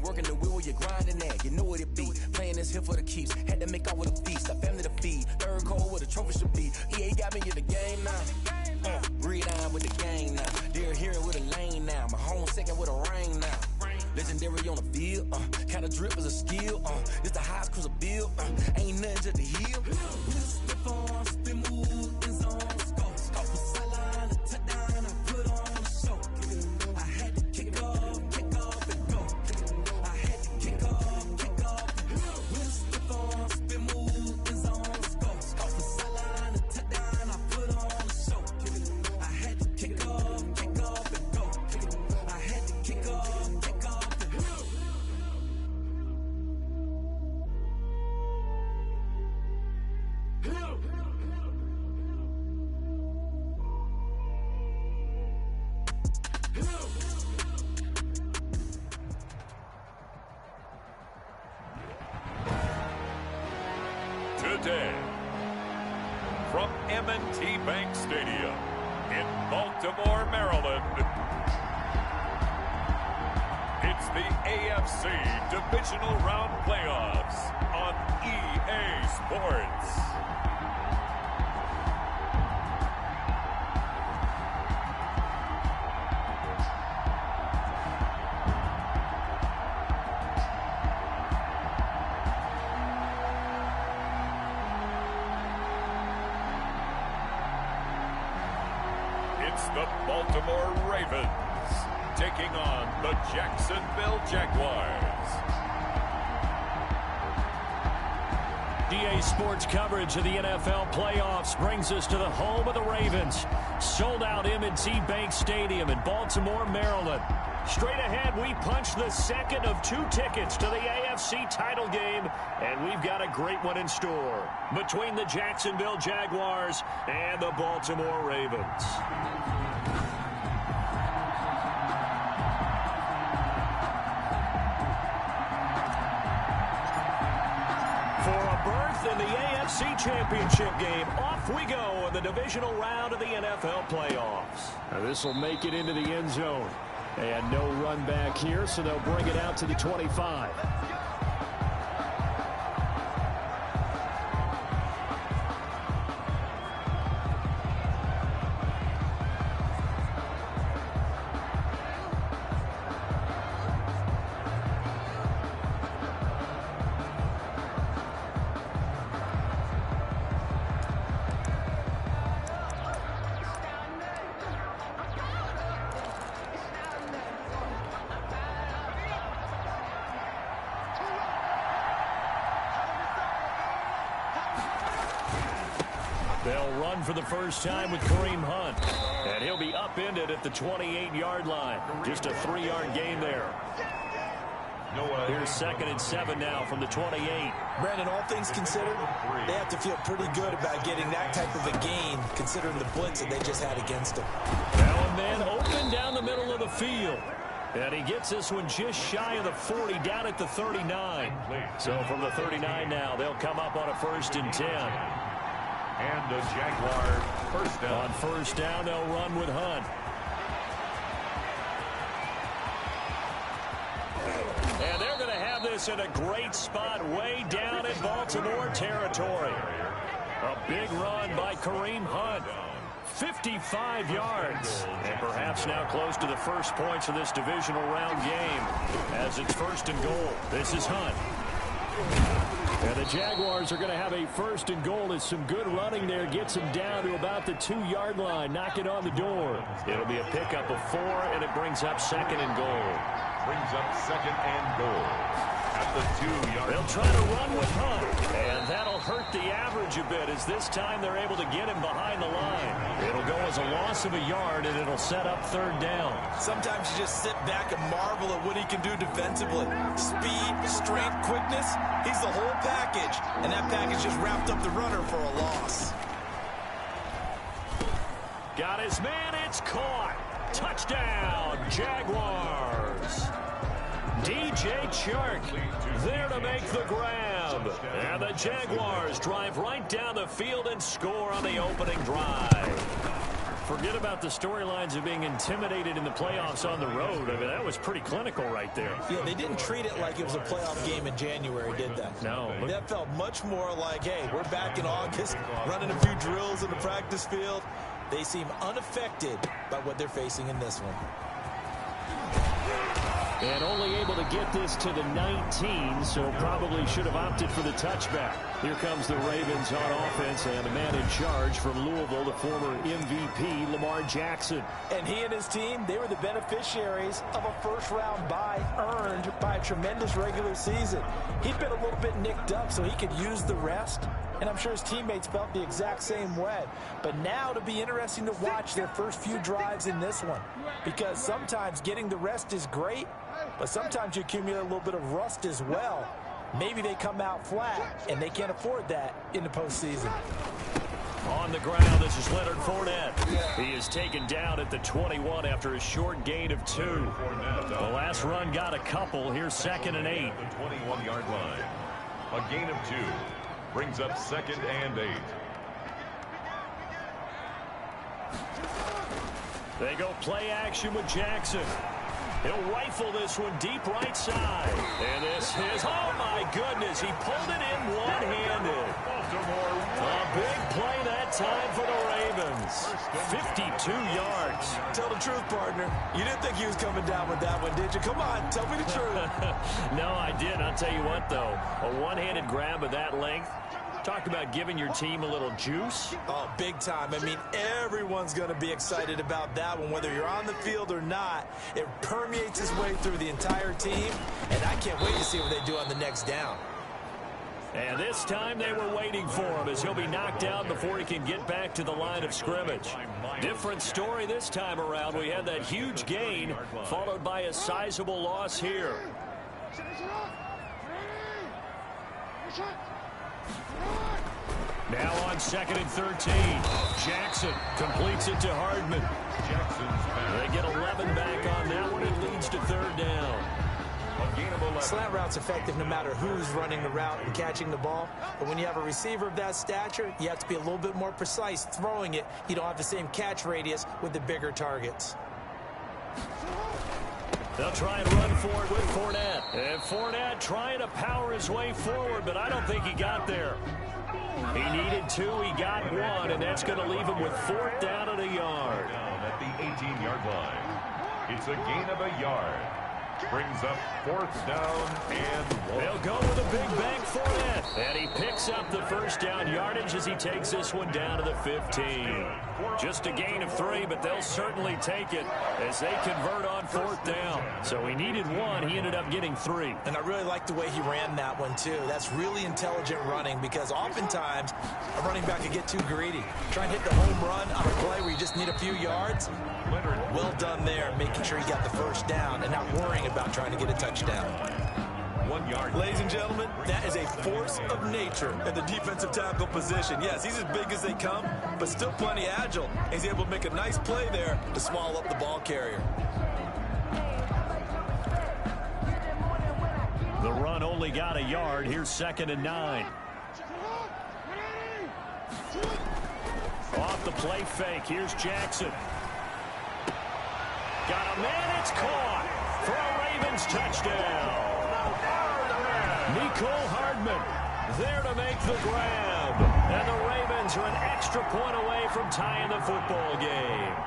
been working the wheel where you're grinding at. You know what it be. Playing this here for the keeps. Had to make out with a feast. A family to feed. Third cold where the trophy should be. EA got me in the game now. Breed on with the gang now. They're here with a lane now. My home second with a rain now. Legendary on the field. Kinda drip is a skill. This the highest cruiser bill. Ain't nothing just to heal. Step on, spin move, in zone, scope. Scope for sideline, a touchdown, I put on the show. I had to kick off and go. I had to kick off and go. Step on, spin move, in zone, scope. Scope for sideline, a touchdown, I put on the show. I had to kick off and go. I had to kick off and go. Today, from M&T Bank Stadium in Baltimore, Maryland, it's the AFC Divisional Round Playoffs on EA Sports. It's the Baltimore Ravens taking on the Jacksonville Jaguars. EA Sports coverage of the NFL playoffs brings us to the home of the Ravens. Sold out M&T Bank Stadium in Baltimore, Maryland. Straight ahead, we punch the second of 2 tickets to the AFC title game, and we've got a great one in store between the Jacksonville Jaguars and the Baltimore Ravens. For a berth in the AFC Championship game, off we go in the divisional round of the NFL playoffs. Now this will make it into the end zone. And no run back here, so they'll bring it out to the 25. They'll run for the first time with Kareem Hunt. And he'll be upended at the 28-yard line. Just a 3-yard gain there. Here's 2nd and 7 now from the 28. Brandon, all things considered, they have to feel pretty good about getting that type of a gain, considering the blitz that they just had against them. Now and then, open down the middle of the field. And he gets this one just shy of the 40, down at the 39. So from the 39 now, they'll come up on a 1st and 10. And the Jaguars first down. On 1st down, they'll run with Hunt. And they're going to have this in a great spot way down in Baltimore territory. A big run by Kareem Hunt. 55 yards. And perhaps now close to the first points of this divisional round game as it's 1st and goal. This is Hunt. And the Jaguars are going to have a 1st and goal as some good running there gets them down to about the 2-yard line. Knock it on the door. It'll be a pickup of 4, and it brings up 2nd and goal. Brings up 2nd and goal at the 2-yard line. They'll try to run with Hunt, and that'll hurt the average a bit as this time they're able to get him behind the line. It'll go as a loss of a yard, and it'll set up 3rd down. Sometimes you just sit back and marvel at what he can do defensively. Speed, strength, quickness, he's the whole package, and that package just wrapped up the runner for a loss. Got his man, it's caught. Touchdown, Jaguars. DJ Chark there to make the grab. And the Jaguars drive right down the field and score on the opening drive. Forget about the storylines of being intimidated in the playoffs on the road. I mean, that was pretty clinical right there. Yeah, they didn't treat it like it was a playoff game in January, did they? No. That felt much more like, hey, we're back in August, running a few drills in the practice field. They seem unaffected by what they're facing in this one. And only able to get this to the 19, so probably should have opted for the touchback. Here comes the Ravens on offense, and a man in charge from Louisville, the former MVP, Lamar Jackson. And he and his team, they were the beneficiaries of a first-round bye earned by a tremendous regular season. He'd been a little bit nicked up, so he could use the rest. And I'm sure his teammates felt the exact same way. But now it'll be interesting to watch their first few drives in this one. Because sometimes getting the rest is great, but sometimes you accumulate a little bit of rust as well. Maybe they come out flat, and they can't afford that in the postseason. On the ground, this is Leonard Fournette. He is taken down at the 21 after a short gain of 2. The last run got a couple. Here's 2nd and 8. The 21-yard line. A gain of 2 brings up 2nd and 8. They go play action with Jackson. He'll rifle this one deep right side. And this is, oh my goodness, he pulled it in one-handed. A big play that time for the Ravens. 52 yards. Tell the truth, partner. You didn't think he was coming down with that one, did you? Come on, tell me the truth. No, I didn't. I'll tell you what, though. A one-handed grab of that length. Talk about giving your team a little juice. Oh, big time. I mean, everyone's going to be excited about that one, whether you're on the field or not. It permeates its way through the entire team, and I can't wait to see what they do on the next down. And this time they were waiting for him as he'll be knocked out before he can get back to the line of scrimmage. Different story this time around. We had that huge gain followed by a sizable loss here. Now on 2nd and 13. Jackson completes it to Hardman. They get 11 back on that one. It leads to 3rd down. Slant route's effective no matter who's running the route and catching the ball. But when you have a receiver of that stature, you have to be a little bit more precise throwing it. You don't have the same catch radius with the bigger targets. They'll try and run for it with Fournette. And Fournette trying to power his way forward, but I don't think he got there. He needed 2, he got 1, and that's going to leave him with 4th down and a yard. Down at the 18-yard line. It's a gain of a yard. Brings up 4th down and 1. They'll go with a big bank for it. And he picks up the first down yardage as he takes this one down to the 15. Just a gain of 3, but they'll certainly take it as they convert on 4th down. So he needed 1. He ended up getting 3. And I really like the way he ran that one, too. That's really intelligent running because oftentimes a running back can get too greedy. Try and hit the home run on a play where you just need a few yards. Well done there, making sure he got the first down and not worrying about trying to get a touchdown. 1 yard. Ladies and gentlemen, that is a force of nature at the defensive tackle position. Yes, he's as big as they come, but still plenty agile. He's able to make a nice play there to swallow up the ball carrier. The run only got a yard. Here's 2nd and 9. Off the play fake. Here's Jackson. Got a man. It's caught for a Ravens touchdown. Nicole Hardman there to make the grab. And the Ravens are an extra point away from tying the football game.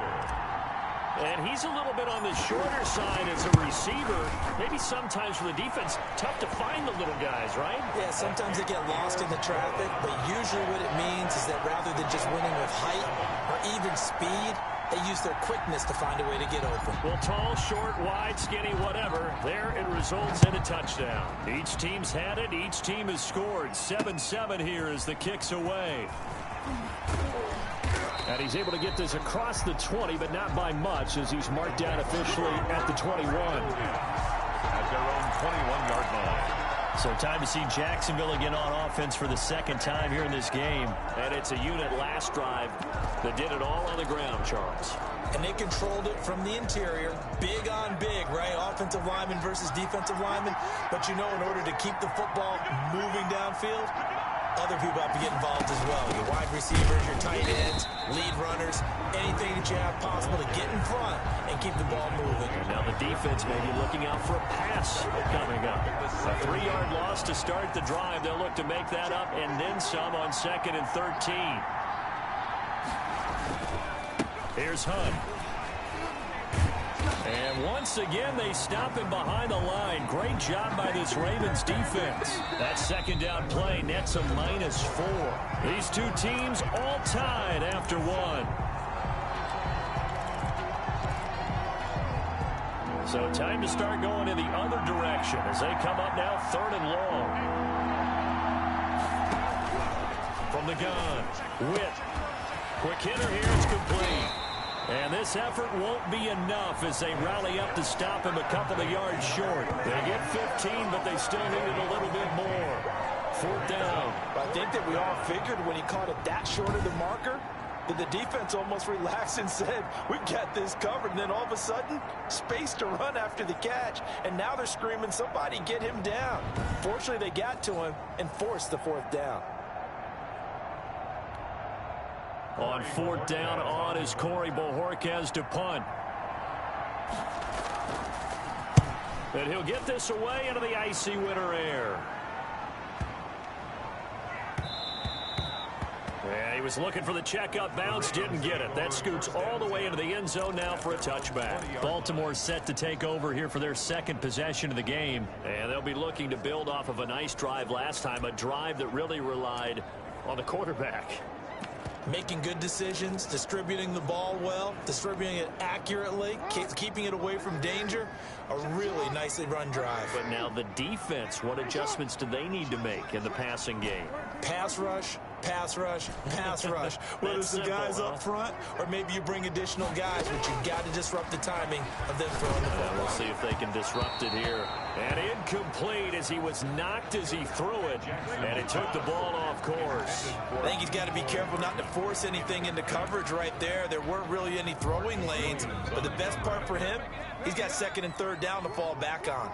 And he's a little bit on the shorter side as a receiver. Maybe sometimes for the defense, tough to find the little guys, right? Yeah, sometimes they get lost in the traffic, but usually what it means is that rather than just winning with height or even speed, they use their quickness to find a way to get open. Well, tall, short, wide, skinny, whatever, there it results in a touchdown. Each team's had it. Each team has scored. 7-7 here as the kick's away. And he's able to get this across the 20, but not by much as he's marked down officially at the 21. At their own 21-yard line. So time to see Jacksonville again on offense for the 2nd time here in this game. And it's a unit last drive that did it all on the ground, Charles. And they controlled it from the interior. Big on big, right? Offensive lineman versus defensive lineman. But you know, in order to keep the football moving downfield, other people have to get involved as well. Your wide receivers, your tight ends, lead runners, anything that you have possible to get in front and keep the ball moving. And now the defense may be looking out for a pass coming up. A 3-yard loss to start the drive. They'll look to make that up and then some on 2nd and 13. Here's Hunt. And once again, they stop him behind the line. Great job by this Ravens defense. That second down play nets a -4. These two teams all tied after one. So time to start going in the other direction as they come up now 3rd and long. From the gun, Witt. Quick hitter here, it's complete. And this effort won't be enough as they rally up to stop him a couple of yards short. They get 15, but they still needed a little bit more. 4th down. I think that we all figured when he caught it that short of the marker that the defense almost relaxed and said, we got this covered. And then all of a sudden, space to run after the catch. And now they're screaming, somebody get him down. Fortunately, they got to him and forced the 4th down. On 4th down, on is Corey Bojorquez to punt. And he'll get this away into the icy winter air. Yeah, he was looking for the checkup bounce, didn't get it. That scoots all the way into the end zone now for a touchback. Baltimore set to take over here for their 2nd possession of the game. And they'll be looking to build off of a nice drive last time, a drive that really relied on the quarterback. Making good decisions, distributing the ball well, distributing it accurately, keeping it away from danger. A really nicely run drive. But now the defense, what adjustments do they need to make in the passing game? Pass rush, pass rush, pass rush. Whether it's the guys up front or maybe you bring additional guys, but you've got to disrupt the timing of them throwing the ball. We'll see if they can disrupt it here. And incomplete as he was knocked as he threw it, and it took the ball off course. I think he's got to be careful not to force anything into coverage right there. There weren't really any throwing lanes, but the best part for him, he's got 2nd and 3rd down to fall back on.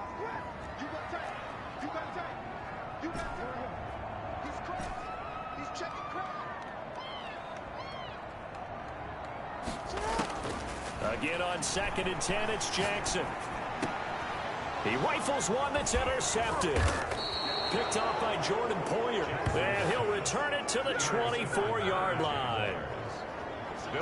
Again on 2nd and 10, it's Jackson. He rifles one that's intercepted. Picked off by Jordan Poyer. And he'll return it to the 24-yard line.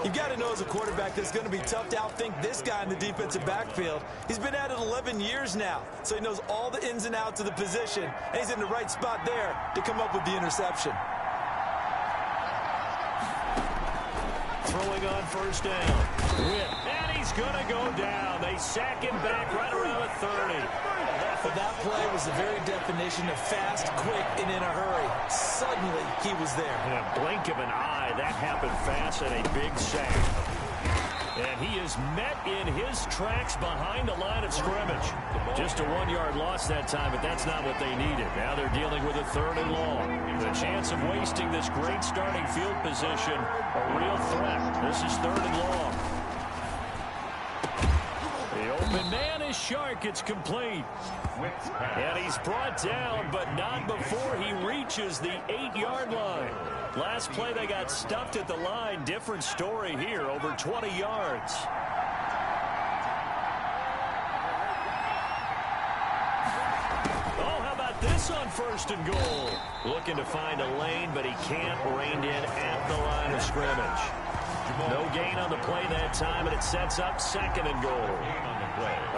You've got to know as a quarterback that it's going to be tough to outthink this guy in the defensive backfield. He's been at it 11 years now, so he knows all the ins and outs of the position, and he's in the right spot there to come up with the interception. Throwing on 1st down. Witt. And he's going to go down. They sack him back right around the 30. But that play was the very definition of fast, quick, and in a hurry. Suddenly, he was there. In a blink of an eye, that happened fast and a big sack. And he is met in his tracks behind the line of scrimmage. Just a 1-yard loss that time, but that's not what they needed. Now they're dealing with a 3rd and long. The chance of wasting this great starting field position, a real threat. This is 3rd and long. The open man is Shark. It's complete. And he's brought down, but not before he reaches the 8-yard line. Last play, they got stuffed at the line. Different story here, over 20 yards. Oh, how about this on 1st and goal? Looking to find a lane, but he can't. Reined in at the line of scrimmage. No gain on the play that time, and it sets up 2nd and goal.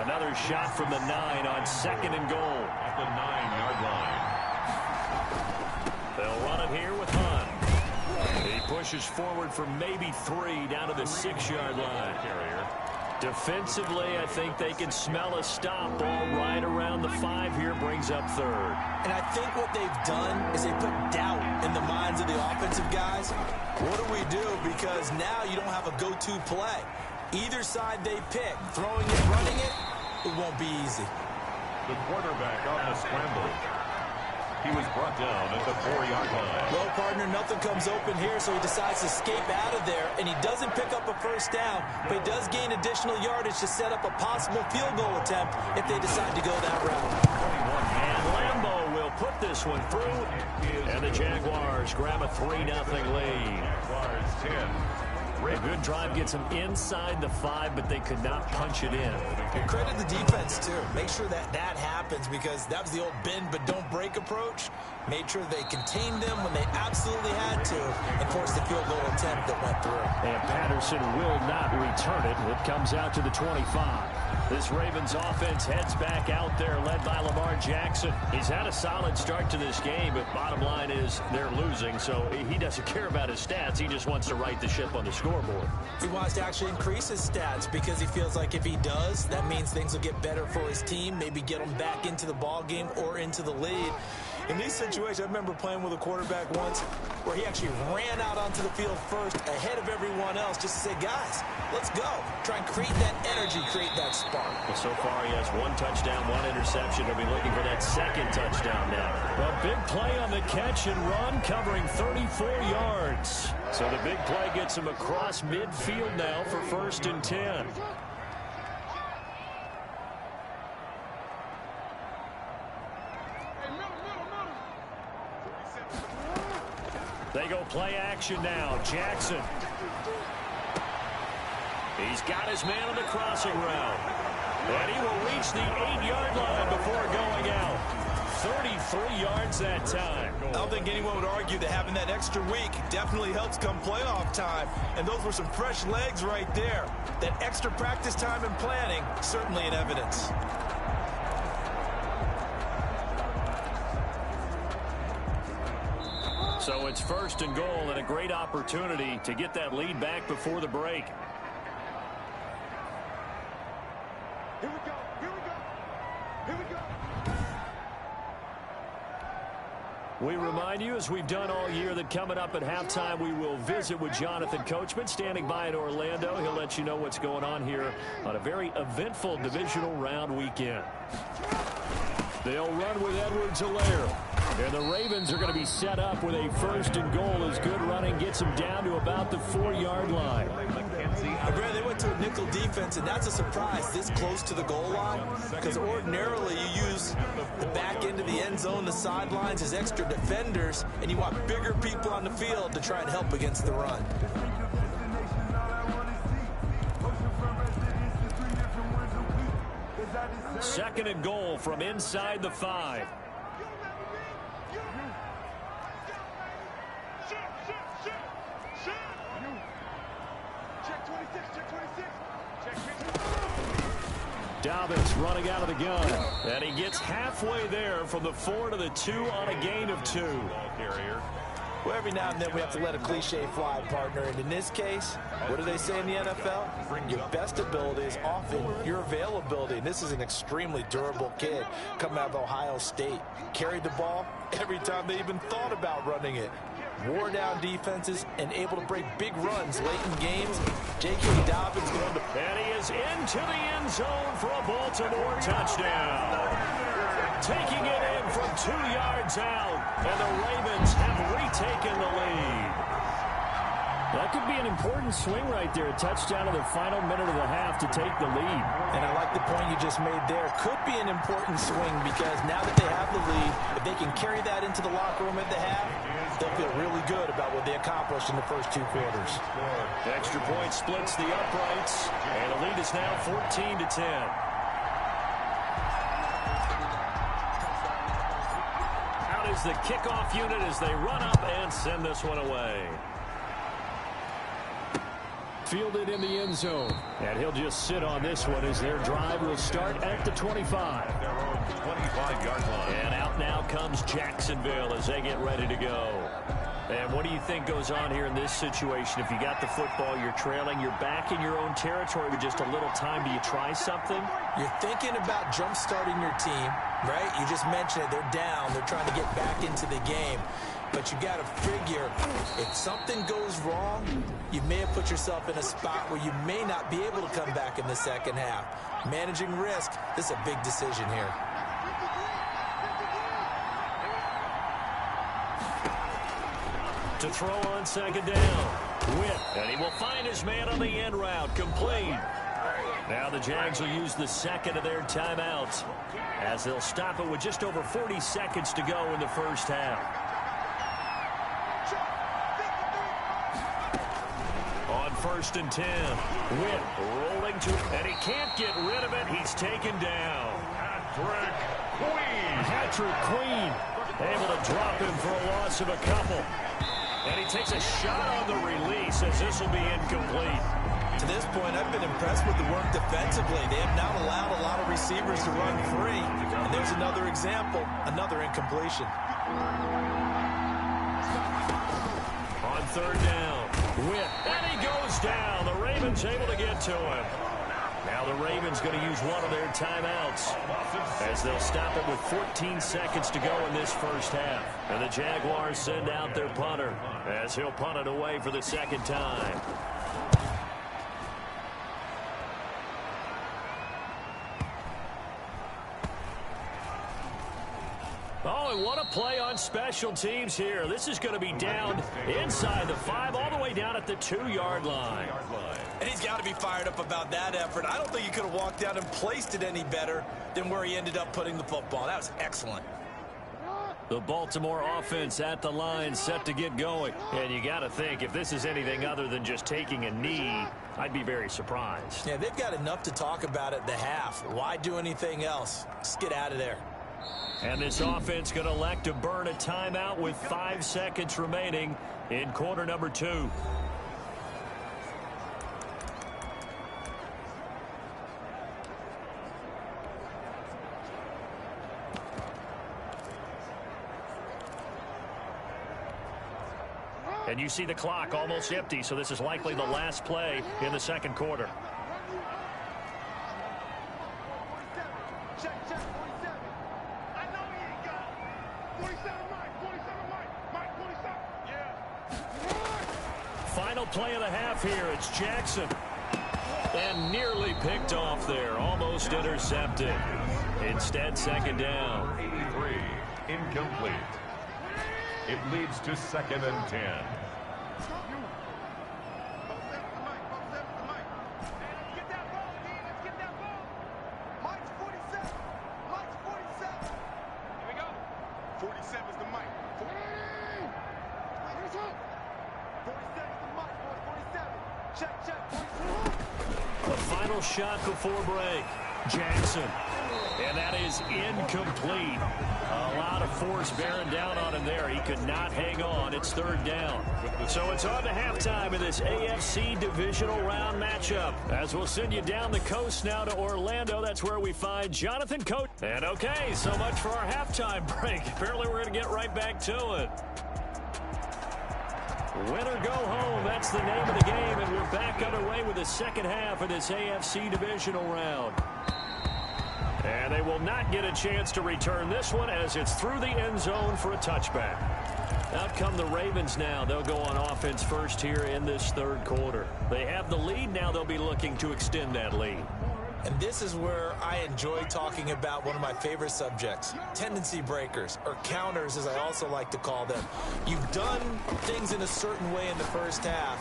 Another shot from the 9 on 2nd and goal. At the 9-yard line. They'll run it here with Hunt. He pushes forward for maybe 3 down to the 6-yard line. Defensively, I think they can smell a stop ball right around the 5 here, brings up 3rd. And I think what they've done is they put doubt in the minds of the offensive guys. What do we do? Because now you don't have a go-to play. Either side they pick, throwing it, running it, it won't be easy. The quarterback on the scramble. He was brought down at the 4-yard line. Well, partner, nothing comes open here, so he decides to escape out of there, and he doesn't pick up a 1st down, but he does gain additional yardage to set up a possible field goal attempt if they decide to go that route. And Lambeau will They'll put this one through, and the Jaguars grab a 3-0 lead. Jaguars 10. A good drive gets them inside the 5, but they could not punch it in. And credit the defense, too. Make sure that happens, because that was the old bend but don't break approach. Made sure they contained them when they absolutely had to and forced the field goal attempt that went through. And Patterson will not return it. It comes out to the 25. This Ravens offense heads back out there, led by Lamar Jackson. He's had a solid start to this game, but bottom line is they're losing, so he doesn't care about his stats. He just wants to right the ship on the scoreboard. He wants to actually increase his stats because he feels like if he does, that means things will get better for his team, maybe get them back into the ball game or into the lead. In these situations, I remember playing with a quarterback once where he actually ran out onto the field first ahead of everyone else just to say, guys, let's go. Try and create that energy, create that spark. Well, so far he has 1 touchdown, 1 interception. He'll be looking for that 2nd touchdown now. A big play on the catch and run, covering 34 yards. So the big play gets him across midfield now for 1st and 10. They go play action now. Jackson. He's got his man on the crossing route. And he will reach the 8-yard line before going out. 33 yards that time. I don't think anyone would argue that having that extra week definitely helps come playoff time. And those were some fresh legs right there. That extra practice time and planning, certainly in evidence. So it's 1st and goal, and a great opportunity to get that lead back before the break. Here we go, here we go, here we go. We remind you, as we've done all year, that coming up at halftime, we will visit with Jonathan Coachman, standing by in Orlando. He'll let you know what's going on here on a very eventful divisional round weekend. They'll run with Edwards-Helaire. And the Ravens are going to be set up with a 1st and goal as good running gets them down to about the 4-yard line. They went to a nickel defense, and that's a surprise this close to the goal line, because ordinarily you use the back end of the end zone, the sidelines as extra defenders, and you want bigger people on the field to try and help against the run. 2nd and goal from inside the 5. Dobbins running out of the gun, and he gets halfway there from the 4 to the 2 on a gain of 2. Well, every now and then we have to let a cliche fly, partner. And in this case, what do they say in the NFL? Your best ability is often your availability. And this is an extremely durable kid coming out of Ohio State. Carried the ball every time they even thought about running it. Wore down defenses and able to break big runs late in games. J.K. Dobbins going to... And he is into the end zone for a Baltimore touchdown. Taking it in from 2 yards out, and the Ravens have retaken the lead. That could be an important swing right there. A touchdown in the final minute of the half to take the lead. And I like the point you just made there. Could be an important swing because now that they have the lead, if they can carry that into the locker room at the half, they'll feel really good about what they accomplished in the first 2 quarters. The extra point splits the uprights, and the lead is now 14-10. Out is the kickoff unit as they run up and send this one away. Fielded in the end zone, and he'll just sit on this one as their drive will start at the 25. 25-yard line. And out now comes Jacksonville as they get ready to go. And what do you think goes on here in this situation? If you got the football, you're trailing, you're back in your own territory with just a little time. Do you try something? You're thinking about jump-starting your team, right? You just mentioned it. They're down. They're trying to get back into the game. But you got to figure, if something goes wrong, you may have put yourself in a spot where you may not be able to come back in the second half. Managing risk, this is a big decision here. To throw on second down. Witt, and he will find his man on the end route. Complete. Now the Jags will use the second of their timeouts as they'll stop it with just over 40 seconds to go in the first half. On 1st and 10, Witt rolling to, and he can't get rid of it. He's taken down. Patrick Queen able to drop him for a loss of a couple. And he takes a shot on the release as this will be incomplete. To this point, I've been impressed with the work defensively. They have not allowed a lot of receivers to run free. And there's another example, another incompletion. On 3rd down, Witt, and he goes down. The Ravens able to get to him. Now the Ravens going to use one of their timeouts as they'll stop it with 14 seconds to go in this first half. And the Jaguars send out their punter as he'll punt it away for the second time. Oh, and what a play on special teams here. This is going to be down inside the 5, all the way down at the 2-yard line. And he's got to be fired up about that effort. I don't think he could have walked out and placed it any better than where he ended up putting the football. That was excellent. The Baltimore offense at the line set to get going. And you got to think, if this is anything other than just taking a knee, I'd be very surprised. Yeah, they've got enough to talk about at the half. Why do anything else? Just get out of there. And this offense going to elect to burn a timeout with 5 seconds remaining in quarter number 2. And you see the clock almost empty, so this is likely the last play in the second quarter. Final play of the half here. It's Jackson. And nearly picked off there. Almost intercepted. Instead, second down. 83, incomplete. It leads to 2nd and 10. The final shot before break. Jackson. And that is incomplete. A lot of force bearing down on him there. He could not hang on. It's 3rd down. So it's on to halftime of this AFC divisional round matchup. As we'll send you down the coast now to Orlando. That's where we find Jonathan Coach. And okay, so much for our halftime break. Apparently we're going to get right back to it. Win or go home, that's the name of the game, and we're back underway with the second half of this AFC divisional round. And they will not get a chance to return this one as it's through the end zone for a touchback. Out come the Ravens now. They'll go on offense first here in this third quarter. They have the lead. Now they'll be looking to extend that lead. And this is where I enjoy talking about one of my favorite subjects, tendency breakers, or counters as I also like to call them. You've done things in a certain way in the first half,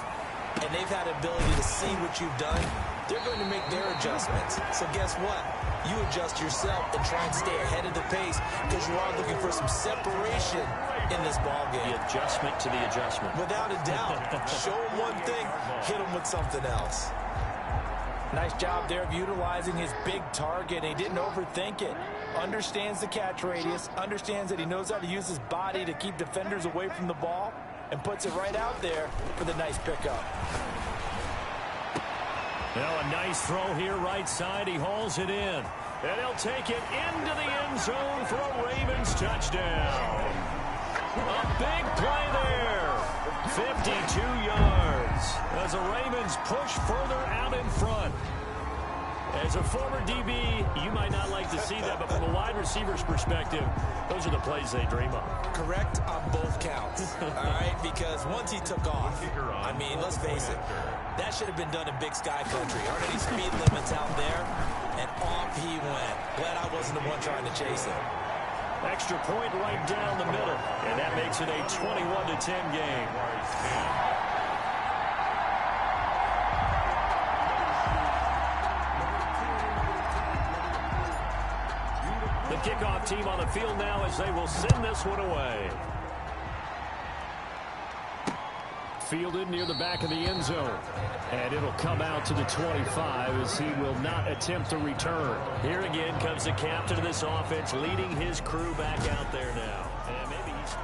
and they've had the ability to see what you've done. They're going to make their adjustments. So guess what? You adjust yourself and try and stay ahead of the pace because you are looking for some separation in this ballgame. The adjustment to the adjustment. Without a doubt. Show them one thing, hit them with something else. Nice job there of utilizing his big target. He didn't overthink it. Understands the catch radius. Understands that he knows how to use his body to keep defenders away from the ball. And puts it right out there for the nice pickup. Now a nice throw here right side. He hauls it in. And he'll take it into the end zone for a Ravens touchdown. A big play there. 52 yards. As the Ravens push further out in front. As a former DB, you might not like to see that, but from a wide receiver's perspective, those are the plays they dream of. Correct on both counts, all right? Because once he took off, I mean, let's face it, that should have been done in Big Sky country. Aren't any speed limits out there? And off he went. Glad I wasn't the one trying to chase him. Extra point right down the middle, and that makes it a 21-10 game. The kickoff team on the field now as they will send this one away. Fielded near the back of the end zone. And it'll come out to the 25 as he will not attempt to return. Here again comes the captain of this offense leading his crew back out there now. And maybe he's...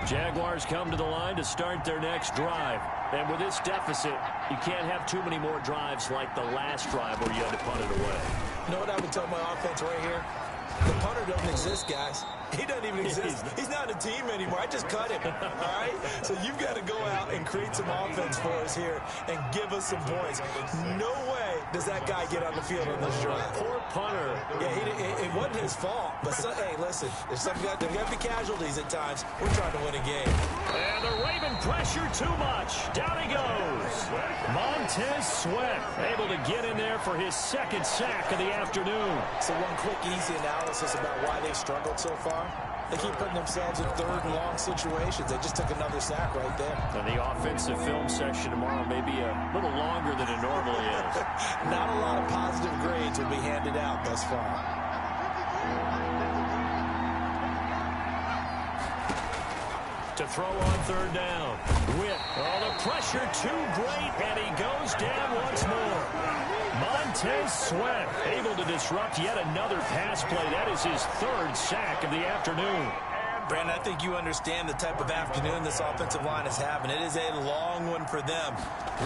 Jaguars come to the line to start their next drive. And with this deficit, you can't have too many more drives like the last drive where you had to punt it away. You know what I would tell my offense right here? The punter doesn't exist, guys. He doesn't even exist. He's not a team anymore. I just cut him, all right? So you've got to go out and create some offense for us here and give us some points. No way does that guy get on the field on this drive. Poor punter. Yeah, it wasn't his fault. But, hey, listen, there's got to be casualties at times. We're trying to win a game. And the Raven pressure too much. Down he goes. Montez Sweat able to get in there for his second sack of the afternoon. So one quick, easy analysis about why they've struggled so far. They keep putting themselves in third and long situations. They just took another sack right there. And the offensive film section tomorrow may be a little longer than it normally is. Not a lot of positive grades will be handed out thus far. To throw on third down. Witt. Oh, the pressure too great, and he goes down once more. Montez Sweat able to disrupt yet another pass play. That is his third sack of the afternoon. Brandon, I think you understand the type of afternoon this offensive line is having. It is a long one for them.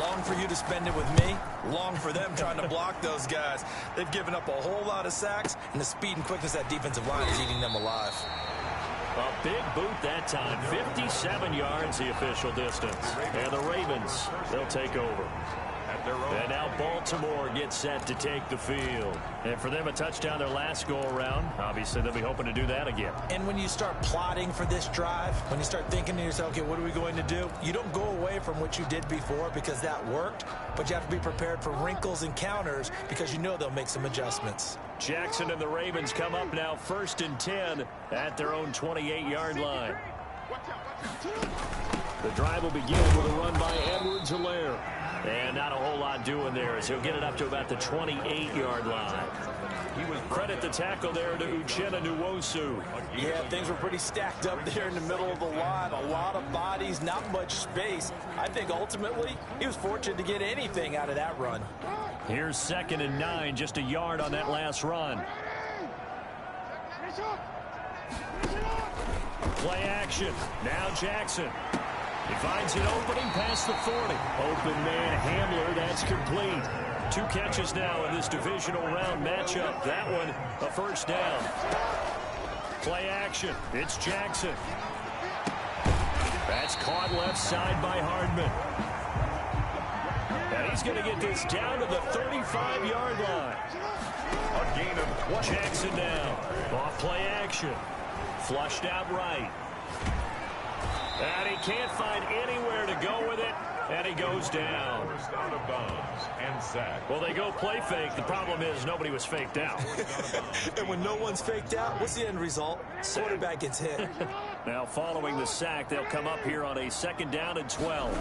Long for you to spend it with me. Long for them trying to block those guys. They've given up a whole lot of sacks, and the speed and quickness of that defensive line is eating them alive. A big boot that time. 57 yards the official distance. And the Ravens, they'll take over. And now Baltimore gets set to take the field. And for them, a touchdown their last go-around. Obviously, they'll be hoping to do that again. And when you start plotting for this drive, when you start thinking to yourself, okay, what are we going to do? You don't go away from what you did before because that worked, but you have to be prepared for wrinkles and counters because you know they'll make some adjustments. Jackson and the Ravens come up now 1st and 10 at their own 28-yard line. The drive will begin with a run by Edwards-Helaire. And not a whole lot doing there as he'll get it up to about the 28-yard line. Credit the tackle there to Uchenna Nwosu. Yeah, things were pretty stacked up there in the middle of the line. A lot of bodies, not much space. I think ultimately he was fortunate to get anything out of that run. Here's 2nd and 9, just a yard on that last run. Play action. Now Jackson. He finds an opening past the 40. Open man Hamler, that's complete. 2 catches now in this divisional round matchup. That one, a first down. Play action. It's Jackson. That's caught left side by Hardman. And he's going to get this down to the 35-yard line. A gain of 20. Jackson down. Off play action. Flushed out right. And he can't find anywhere to go with it, and he goes down. First out of bounds and sack. Well, they go play fake. The problem is nobody was faked out. And when no one's faked out, what's the end result? Quarterback gets hit. Now, following the sack, they'll come up here on a 2nd down and 12.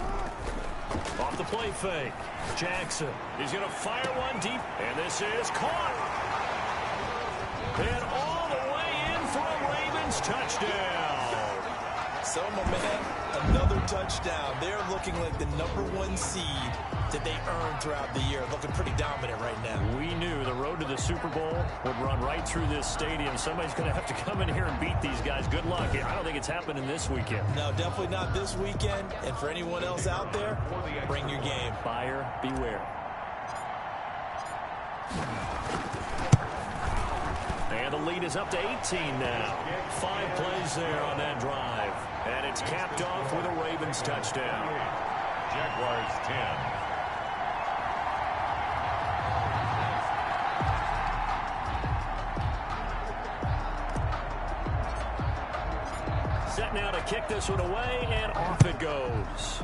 Off the play fake. Jackson. He's going to fire one deep, and this is caught. And all the way in for a Ravens touchdown. So, my man, another touchdown. They're looking like the #1 seed that they earned throughout the year. Looking pretty dominant right now. We knew the road to the Super Bowl would run right through this stadium. Somebody's going to have to come in here and beat these guys. Good luck. I don't think it's happening this weekend. No, definitely not this weekend. And for anyone else out there, bring your game. Buyer beware. And the lead is up to 18 now. 5 plays there on that drive. And it's capped off with a Ravens touchdown. Jaguars 10. Set now to kick this one away, and off it goes.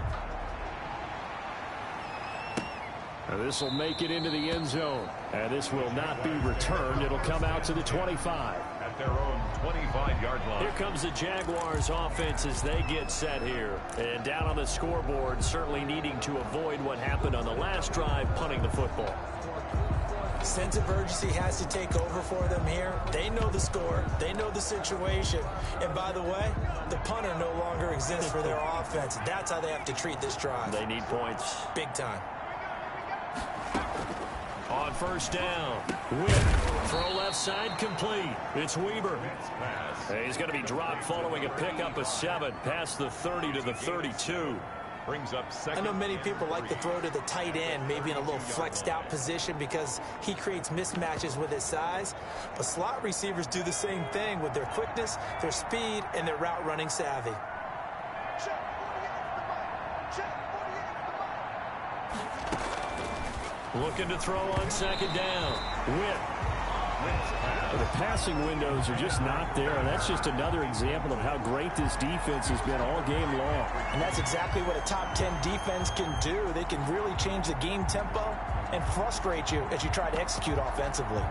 This will make it into the end zone. And this will not be returned. It'll come out to the 25. At their own 25-yard line. Here comes the Jaguars offense as they get set here. And down on the scoreboard, certainly needing to avoid what happened on the last drive, punting the football. Sense of urgency has to take over for them here. They know the score. They know the situation. And by the way, the punter no longer exists for their offense. That's how they have to treat this drive. They need points. Big time. On first down, Witt, throw left side complete. It's Weber. He's going to be dropped following a pickup of 7 past the 30 to the 32. Brings up second. I know many people like to throw to the tight end, maybe in a little flexed out position because he creates mismatches with his size. But slot receivers do the same thing with their quickness, their speed, and their route running savvy. Looking to throw on second down. Witt. The passing windows are just not there. And that's just another example of how great this defense has been all game long. And that's exactly what a top 10 defense can do. They can really change the game tempo and frustrate you as you try to execute offensively.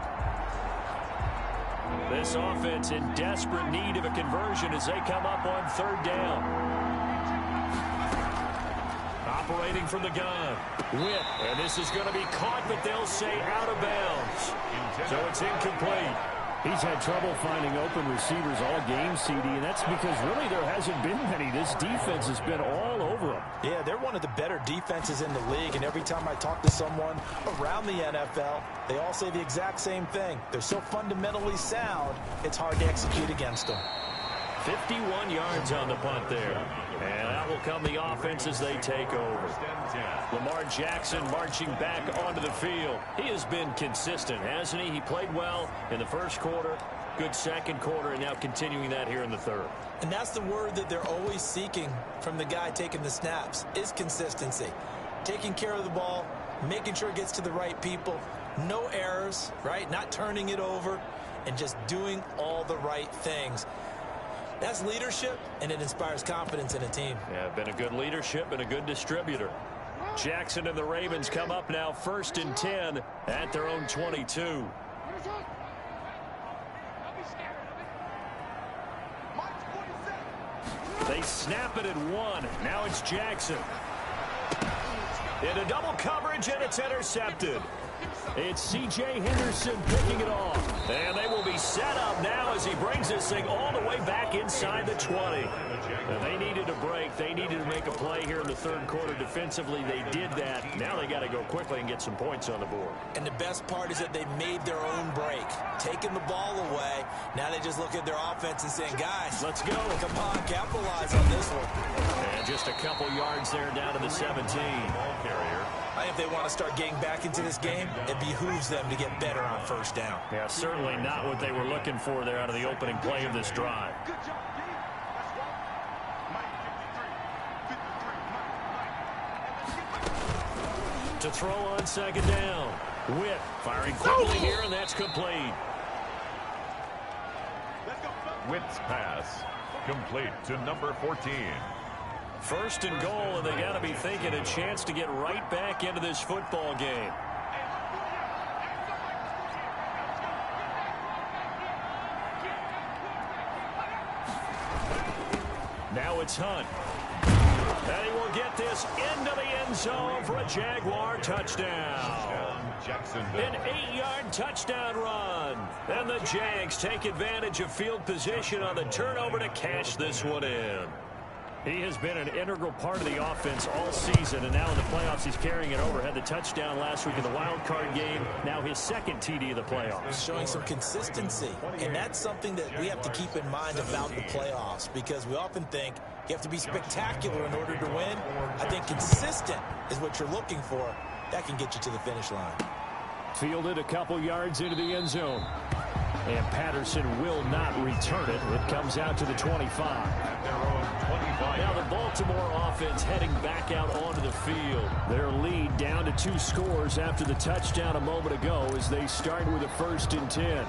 This offense in desperate need of a conversion as they come up on third down. Operating from the gun. Witt. And this is going to be caught, but they'll say out of bounds. So it's incomplete. He's had trouble finding open receivers all game, CD, and that's because really there hasn't been many. This defense has been all over them. Yeah, they're one of the better defenses in the league, and every time I talk to someone around the NFL, they all say the exact same thing. They're so fundamentally sound, it's hard to execute against them. 51 yards on the punt there. And out will come the offense as they take over. Lamar Jackson marching back onto the field. He has been consistent, hasn't he? He played well in the first quarter, good second quarter, and now continuing that here in the third. And that's the word that they're always seeking from the guy taking the snaps, is consistency. Taking care of the ball, making sure it gets to the right people, no errors, right? Not turning it over, and just doing all the right things. That's leadership, and it inspires confidence in a team. Yeah, been a good leadership and a good distributor. Jackson and the Ravens come up now 1st and 10 at their own 22. They snap it at 1. Now it's Jackson. Into double coverage, and it's intercepted. It's C.J. Henderson picking it off. And they will be set up now as he brings this thing all the way back inside the 20. And they needed a break. They needed to make a play here in the third quarter defensively. They did that. Now they got to go quickly and get some points on the board. And the best part is that they made their own break. Taking the ball away. Now they just look at their offense and saying, guys, let's go. Come on, capitalize on this one. And just a couple yards there down to the 17. Ball carrier. I think if they want to start getting back into this game, it behooves them to get better on first down. Yeah, certainly not what they were looking for there out of the opening play of this drive. Good job, D. That's right. Mike 53. To throw on second down. Witt firing quickly here, and that's complete. Witt's pass complete to number 14. 1st and goal, and they got to be thinking a chance to get right back into this football game. Now it's Hunt. And he will get this into the end zone for a Jaguar touchdown. An 8-yard touchdown run. And the Jags take advantage of field position on the turnover to cash this one in. He has been an integral part of the offense all season, and now in the playoffs he's carrying it over. Had the touchdown last week in the wild card game. Now his second TD of the playoffs. Showing some consistency, and that's something that we have to keep in mind about the playoffs, because we often think you have to be spectacular in order to win. I think consistent is what you're looking for. That can get you to the finish line. Fielded a couple yards into the end zone. And Patterson will not return it. It comes out to the 25. Now the Baltimore offense heading back out onto the field. Their lead down to 2 scores after the touchdown a moment ago as they start with a 1st and 10.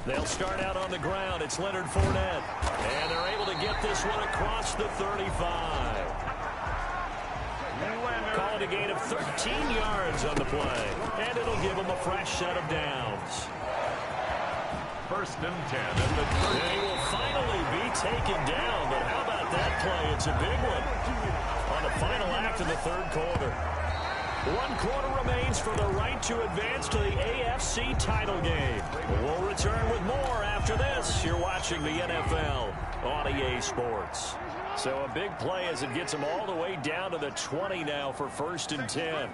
They'll start out on the ground. It's Leonard Fournette. And they're able to get this one across the 35. Call it a gain of 13 yards on the play. And it'll give them a fresh set of downs. 1st and 10 at the 30. They will finally be taken down. But how about that play? It's a big one on the final act of the 3rd quarter. 1 quarter remains for the right to advance to the AFC title game. We'll return with more after this. You're watching the NFL on EA Sports. So a big play as it gets them all the way down to the 20 now for 1st and 10.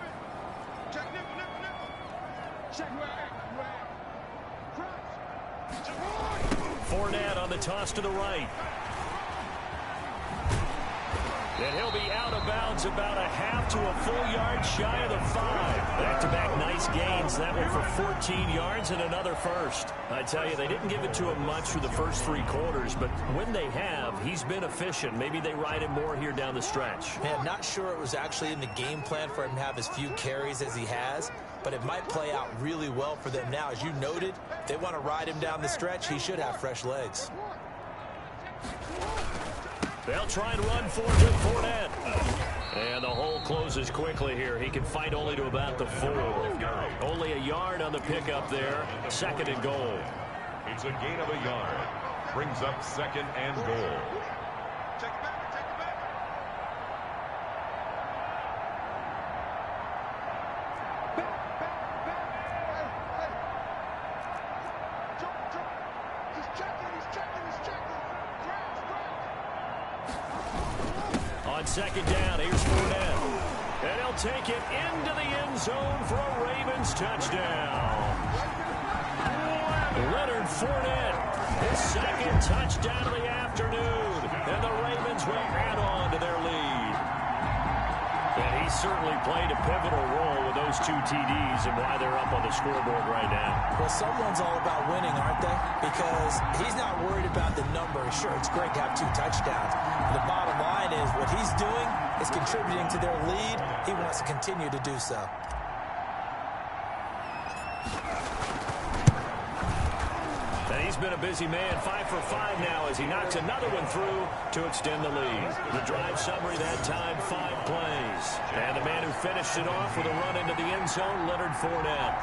Fournette on the toss to the right. And he'll be out of bounds about a half to a full yard shy of the 5. Back-to-back nice gains. That one for 14 yards and another first. I tell you, they didn't give it to him much for the first 3 quarters, but when they have, he's been efficient. Maybe they ride him more here down the stretch. Man, not sure it was actually in the game plan for him to have as few carries as he has, but it might play out really well for them now. As you noted, they want to ride him down the stretch. He should have fresh legs. They'll try and run for it to Fournette. And the hole closes quickly here. He can fight only to about the 4. Only a yard on the pickup there. 2nd and goal. It's a gain of a yard. Brings up 2nd and goal. On 2nd down, here's Fournette. And he'll take it into the end zone for a Ravens touchdown. Leonard Fournette, his 2nd touchdown of the afternoon. And the Ravens will add on to their lead. And he certainly played a pivotal role with those 2 TDs and why they're up on the scoreboard right now. Well, someone's all about winning, aren't they? Because he's not worried about the number. Sure, it's great to have 2 touchdowns. The bottom line is what he's doing is contributing to their lead. He wants to continue to do so. And he's been a busy man, 5 for 5 now as he knocks another one through to extend the lead. The drive summary that time, 5 plays. And the man who finished it off with a run into the end zone, Leonard Fournette.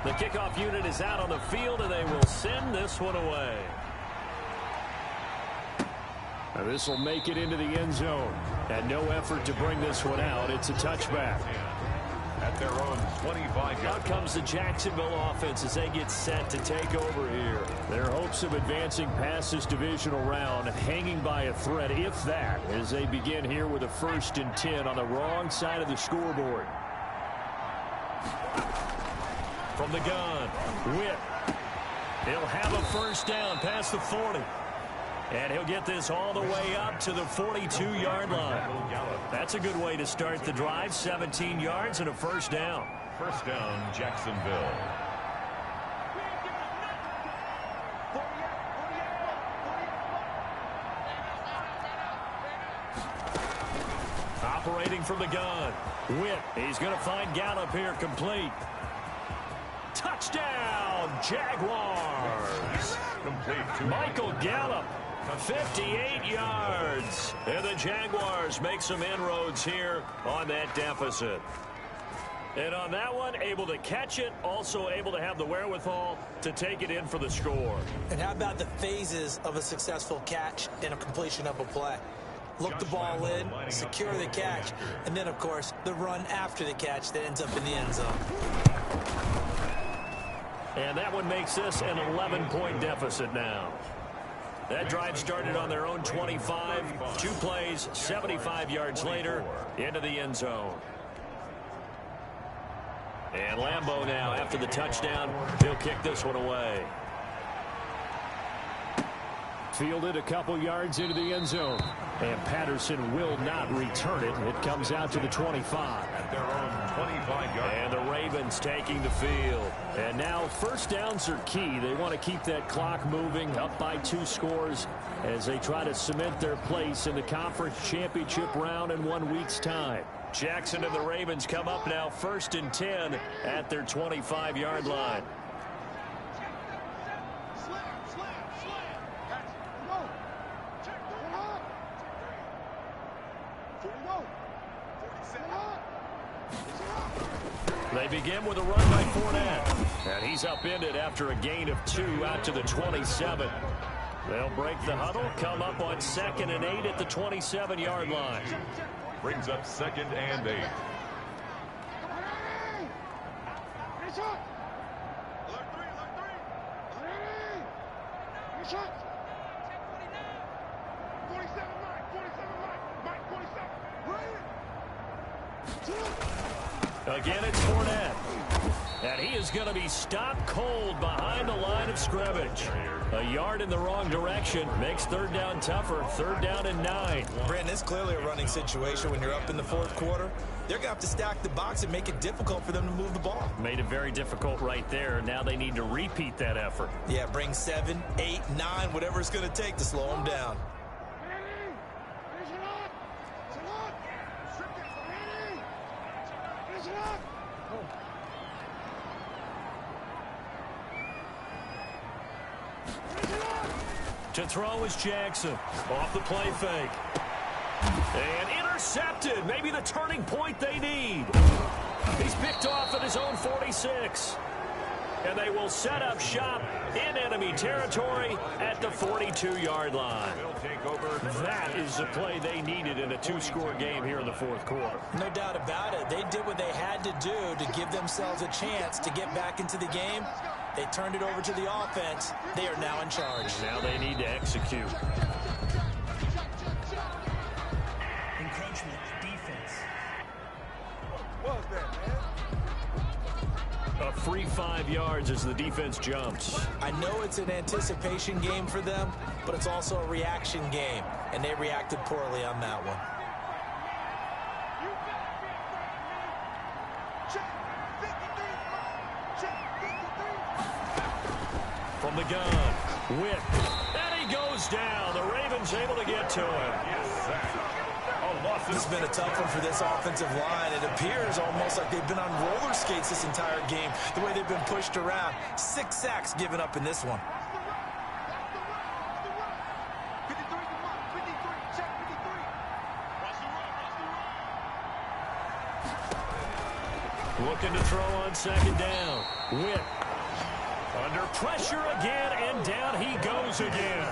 The kickoff unit is out on the field, and they will send this one away. This will make it into the end zone. And no effort to bring this one out. It's a touchback. At their own 25 yard. Out comes the Jacksonville offense as they get set to take over here. Their hopes of advancing past this divisional round hanging by a thread, if that, as they begin here with a 1st and 10 on the wrong side of the scoreboard. From the gun, Witt. He'll have a 1st down past the 40. And he'll get this all the way up to the 42-yard line. That's a good way to start the drive. 17 yards and a 1st down. 1st down, Jacksonville. Operating from the gun. Witt. He's going to find Gallup here complete. Touchdown, Jaguars. Complete to Michael Gallup. 58 yards. And the Jaguars make some inroads here on that deficit. And on that one, able to catch it, also able to have the wherewithal to take it in for the score. And how about the phases of a successful catch and a completion of a play? Look the ball in, secure the catch, and then, of course, the run after the catch that ends up in the end zone. And that one makes this an 11-point deficit now. That drive started on their own 25. 2 plays, 75 yards later, into the end zone. And Lambeau now, after the touchdown, he'll kick this one away. Fielded a couple yards into the end zone. And Patterson will not return it. It comes out to the 25. At their own 25-yard. And the Ravens taking the field. And now first downs are key. They want to keep that clock moving, up by 2 scores as they try to cement their place in the conference championship round in 1 week's time. Jackson and the Ravens come up now 1st and 10 at their 25-yard line. They begin with a run by Fournette. And he's upended after a gain of 2 out to the 27. They'll break the huddle, come up on 2nd and 8 at the 27-yard line. Brings up 2nd and 8. Again, it's Fournette. And he is going to be stopped cold behind the line of scrimmage. A yard in the wrong direction makes 3rd down tougher. 3rd down and 9. Brandon, it's clearly a running situation when you're up in the 4th quarter. They're going to have to stack the box and make it difficult for them to move the ball. Made it very difficult right there. Now they need to repeat that effort. Yeah, bring 7, 8, 9, whatever it's going to take to slow them down. To throw is Jackson. Off the play fake. And intercepted. Maybe the turning point they need. He's picked off at his own 46. And they will set up shop in enemy territory at the 42-yard line. That is the play they needed in a 2-score game here in the 4th quarter. No doubt about it. They did what they had to do to give themselves a chance to get back into the game. They turned it over to the offense. They are now in charge. Now they need to execute. Encroachment, defense. What was that, man? A free 5 yards as the defense jumps. I know it's an anticipation game for them, but it's also a reaction game, and they reacted poorly on that one. From the gun, Witt, and he goes down. The Ravens able to get to him. This has been a tough one for this offensive line. It appears almost like they've been on roller skates this entire game, the way they've been pushed around. 6 sacks given up in this one. Looking to throw on 2nd down. Witt. Under pressure again, and down he goes again.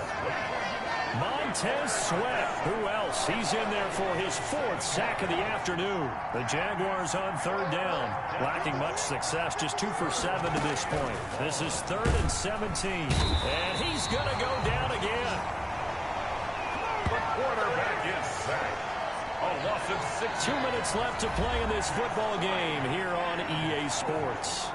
Montez Sweat. Who else? He's in there for his 4th sack of the afternoon. The Jaguars on 3rd down. Lacking much success, just 2 for 7 to this point. This is 3rd and 17. And he's going to go down again. The quarterback is sacked. A loss of 6. 2 minutes left to play in this football game here on EA Sports.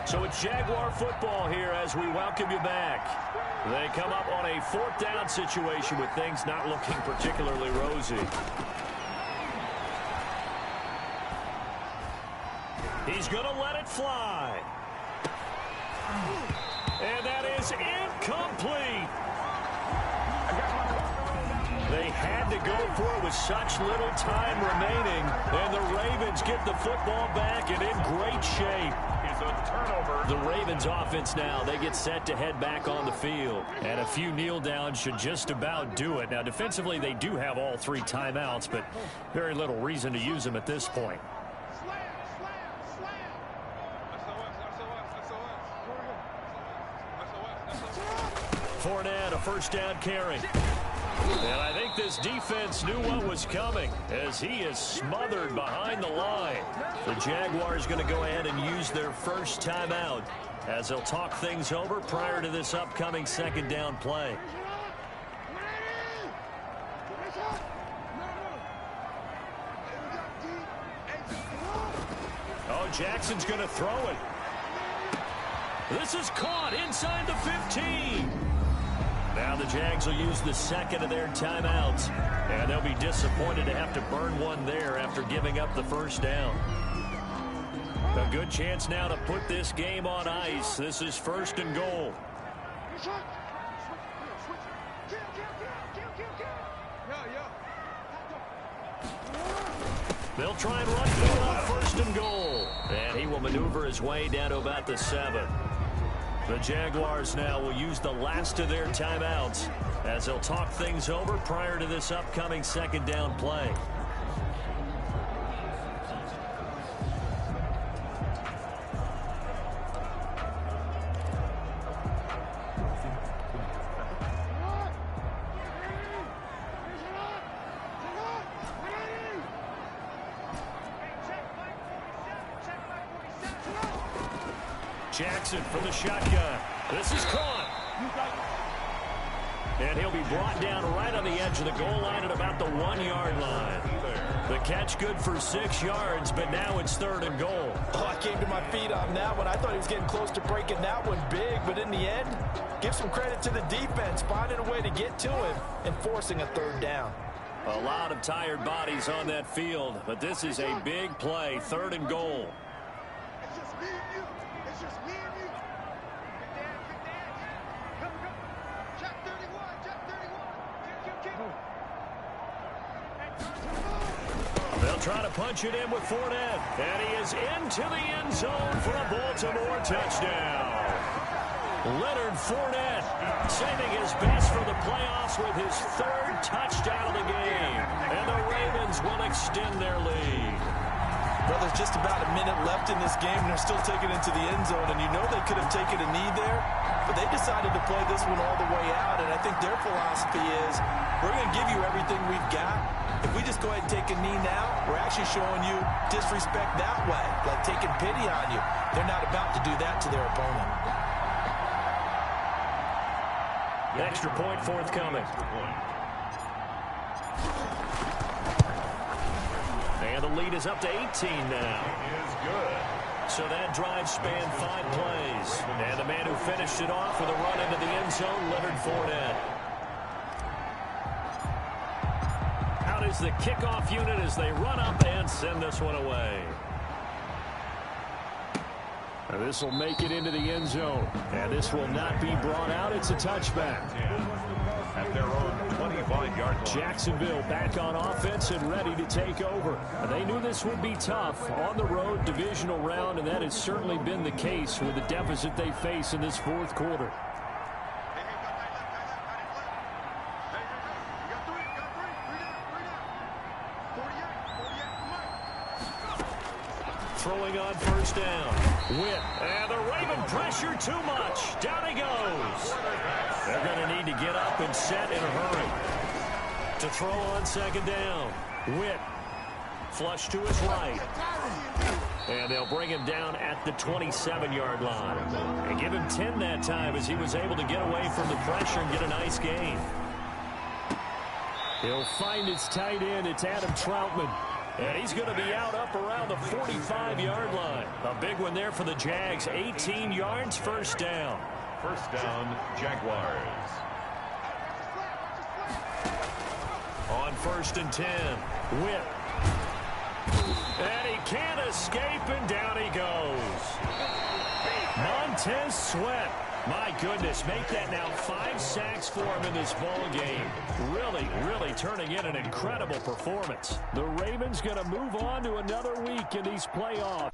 So it's Jaguar football here as we welcome you back. They come up on a 4th down situation with things not looking particularly rosy. He's going to let it fly. And that is incomplete. They had to go for it with such little time remaining. And the Ravens get the football back and in great shape. A turnover. The Ravens offense now, they get set to head back on the field. And a few kneel downs should just about do it. Now, defensively, they do have all 3 timeouts, but very little reason to use them at this point. Fournette, a 1st down carry. And I think this defense knew what was coming as he is smothered behind the line. The Jaguars going to go ahead and use their 1st timeout as they'll talk things over prior to this upcoming 2nd down play. Jackson's going to throw it. This is caught inside the 15. Now the Jags will use the second of their timeouts. And they'll be disappointed to have to burn one there after giving up the first down. A good chance now to put this game on ice. This is 1st and goal. They'll try and run it on 1st and goal. And he will maneuver his way down to about the 7. The Jaguars now will use the last of their timeouts as they'll talk things over prior to this upcoming 2nd down play. Jackson from the shotgun. This is caught. And he'll be brought down right on the edge of the goal line at about the 1-yard line. The catch good for 6 yards, but now it's 3rd and goal. Oh, I came to my feet on that one. I thought he was getting close to breaking that one big, but in the end, give some credit to the defense, finding a way to get to him and forcing a 3rd down. A lot of tired bodies on that field, but this is a big play, 3rd and goal. It's just me and you. It's just me and you. Good dad. Go. Jack 31. They'll try to punch it in with Fournette. And he is into the end zone for a Baltimore touchdown. Leonard Fournette saving his best for the playoffs with his 3rd touchdown of the game. And the Ravens will extend their lead. Well, there's just about a minute left in this game, and they're still taking it to the end zone. And you know they could have taken a knee there, but they decided to play this one all the way out. And I think their philosophy is, we're going to give you everything we've got. If we just go ahead and take a knee now, we're actually showing you disrespect that way, like taking pity on you. They're not about to do that to their opponent. Extra point forthcoming. And the lead is up to 18 now. Is good. So that drive spanned 5 plays. And the man who finished it off with a run into the end zone, Leonard Fournette. Out is the kickoff unit as they run up and send this one away. And this will make it into the end zone. And this will not be brought out. It's a touchback. At their own 25-yard line. Jacksonville back on offense and ready to take over. And they knew this would be tough on the road divisional round, and that has certainly been the case with the deficit they face in this 4th quarter. Throwing on 1st down. Witt. And the Raven pressure too much. Down he goes. They're going to need to get up and set in a hurry. To throw on 2nd down. Witt. Flush to his right. And they'll bring him down at the 27-yard line. And give him 10 that time as he was able to get away from the pressure and get a nice gain. He'll find his tight end. It's Adam Troutman. And he's going to be out up around the 45-yard line. A big one there for the Jags. 18 yards, 1st down. 1st down, Jaguars. On 1st and 10, Witt. And he can't escape, and down he goes. Montez Sweat. My goodness, make that now 5 sacks for him in this ball game. Really turning in an incredible performance. The Ravens going to move on to another week in these playoffs.